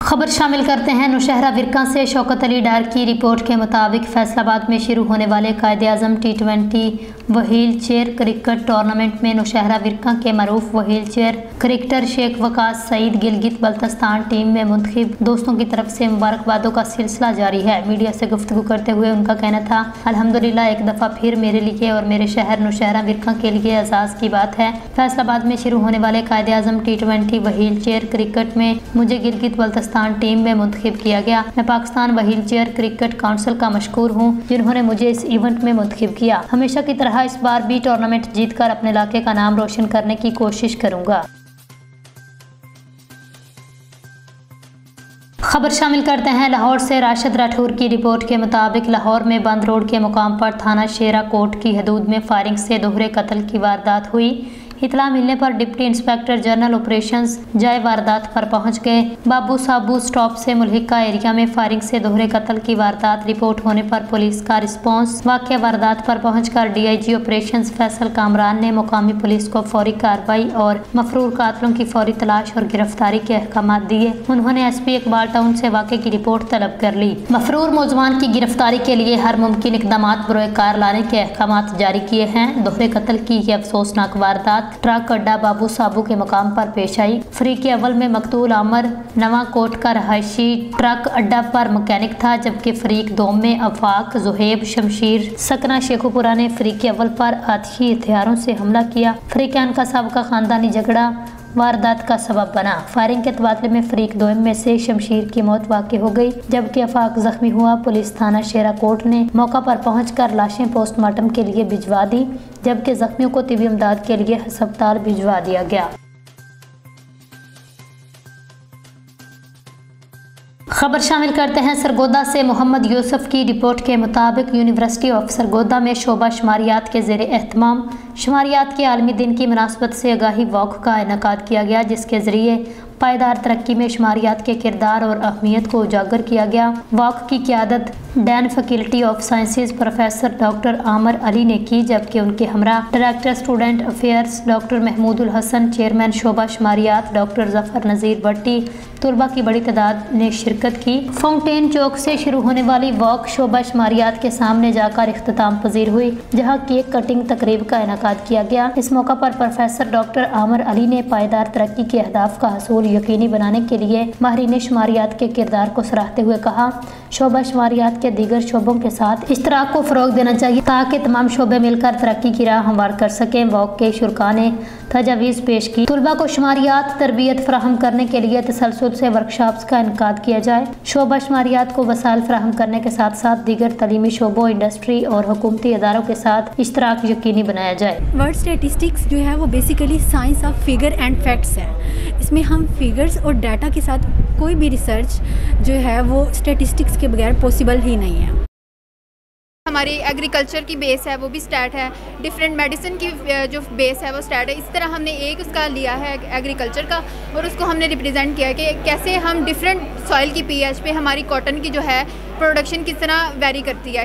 खबर शामिल करते हैं नौशहरा विरका से। शौकत अली डार की रिपोर्ट के मुताबिक फैसलाबाद में शुरू होने वाले Quaid-e-Azam T20 wheelchair cricket tournament में नौशहरा विरका के मरूफ wheelchair cricketer Sheikh Waqas Saeed Gilgit Baltistan team में मुंतखब दोस्तों की तरफ से मुबारकबादों का सिलसिला जारी है। मीडिया से गुफ्तगू करते हुए उनका कहना था, अल्हम्दुलिल्लाह एक दफ़ा फिर मेरे लिए और मेरे शहर नौशहरा विरका के लिए एजाज़ की बात है। फैसलाबाद में शुरू होने वाले Quaid-e-Azam T20 wheelchair cricket में मुझे गिलगित बल्तिस्तान टीम में मुंतखब किया गया। मैं Pakistan wheel chair cricket council का मशकूर हूँ जिन्होंने मुझे इस इवेंट में मुंतखब किया। हमेशा की तरह इस बार भी टूर्नामेंट जीतकर अपने इलाके का नाम रोशन करने की कोशिश करूंगा। खबर शामिल करते हैं लाहौर से। राशिद राठौर की रिपोर्ट के मुताबिक लाहौर में बंद रोड के मुकाम पर थाना शेरा कोट की हदूद में फायरिंग से दोहरे कत्ल की वारदात हुई। इतला मिलने पर डिप्टी इंस्पेक्टर जनरल ऑपरेशंस जाए वारदात पर पहुंच गए। बाबू साबू स्टॉप से मुल्हिका एरिया में फायरिंग से दोहरे कत्ल की वारदात रिपोर्ट होने पर पुलिस का रिस्पांस। वाक़या वारदात पर पहुंचकर DIG ऑपरेशंस फैसल कामरान ने मुकामी पुलिस को फौरी कार्रवाई और मफरूर कातलों की फौरी तलाश और गिरफ्तारी के अहकाम दिए। उन्होंने SP इकबाल टाउन से वाक़े की रिपोर्ट तलब कर ली। मफरूर मौजवान की गिरफ्तारी के लिए हर मुमकिन इक़दाम बरोकार लाने के अहकाम जारी किए हैं। दोहरे कत्ल की यह अफसोसनाक वारदात ट्रक अड्डा बाबू साबू के मकाम पर पेश आई। फरीक अव्वल में मकतूल आमर नवा कोट का रहायशी ट्रक अड्डा पर मैकेनिक था, जबकि फरीक दो में अफाक जुहेब शमशीर सकना शेखुपुरा ने फरीक अव्वल पर आतिशी हथियारों से हमला किया। फरीकान का सबका खानदानी झगड़ा वारदात का सबब बना। फायरिंग के तबादले में फरीक दोम में से शमशीर की मौत वाक़ई हो गई, जबकि अफाक जख्मी हुआ। पुलिस थाना शेरा कोट ने मौका पर पहुंचकर लाशें पोस्टमार्टम के लिए भिजवा दी, जबकि जख्मियों को तिबी इमदाद के लिए अस्पताल भिजवा दिया गया। खबर शामिल करते हैं सरगोदा से। मोहम्मद यूसुफ की रिपोर्ट के मुताबिक यूनिवर्सिटी ऑफ सरगोदा में शोबा शुमारियात के ज़ेरे एहतमाम शुमारियात के आलमी दिन की मुनासबत से आगाही वॉक का इनेकाद किया गया, जिसके ज़रिए पायदार तरक्की में शुमारियात के किरदार और अहमियत को उजागर किया गया। वॉक की क़यादत dean faculty of sciences professor doctor Aamir Ali ने की, जबकि उनके हमरा director student affairs doctor Mahmoodul Hasan, chairman शोबा शुमारियात डॉक्टर जफर नज़ीर भट्टी, तुलबा की बड़ी तादाद ने शिरकत की। फाउंटेन चौक से शुरू होने वाली वॉक शोबा शुमारियात के सामने जाकर इख्तिताम पजीर हुई, जहाँ केक कटिंग तकरीब का इनेकाद किया गया। इस मौका पर प्रोफेसर डॉक्टर आमर अली ने पायदार तरक्की के अहदाफ का हसूल यकीनी बनाने के लिए माहिरीन शुमारियात के किरदार को सराहते हुए कहा, शोबा शुमारियात के दीगर शोबों के साथ इश्तराक को फ़रोग देना चाहिए ताकि तमाम शोबे मिलकर तरक्की की राह हमवार कर सकें। वॉक के शुरका ने तजावीज़ पेश की। तुलबा को शुमारियात तरबियत फराहम करने के लिए तसलसल से वर्कशॉप्स का इनकाद किया जाए। शोबा शुमारियात को वसाइल फराहम करने के साथ साथ दीगर तलीमी शोबों, इंडस्ट्री और हुकूमती इदारों के साथ इश्तराक यकीनी बनाया जाए। वर्ड स्टेटिस्टिक्स जो है वो basically science of figure and facts है। इसमें हम फिगर्स और डाटा के साथ कोई भी रिसर्च जो है वो स्टेटिस्टिक्स के बगैर पॉसिबल ही नहीं है। हमारी एग्रीकल्चर की बेस है वो भी स्टैट है, डिफरेंट मेडिसिन की जो बेस है वो स्टैट है। इस तरह हमने एक उसका लिया है एग्रीकल्चर का और उसको हमने रिप्रेजेंट किया कि कैसे हम डिफरेंट सॉइल की pH पे हमारी कॉटन की जो है प्रोडक्शन किस तरह वेरी करती है।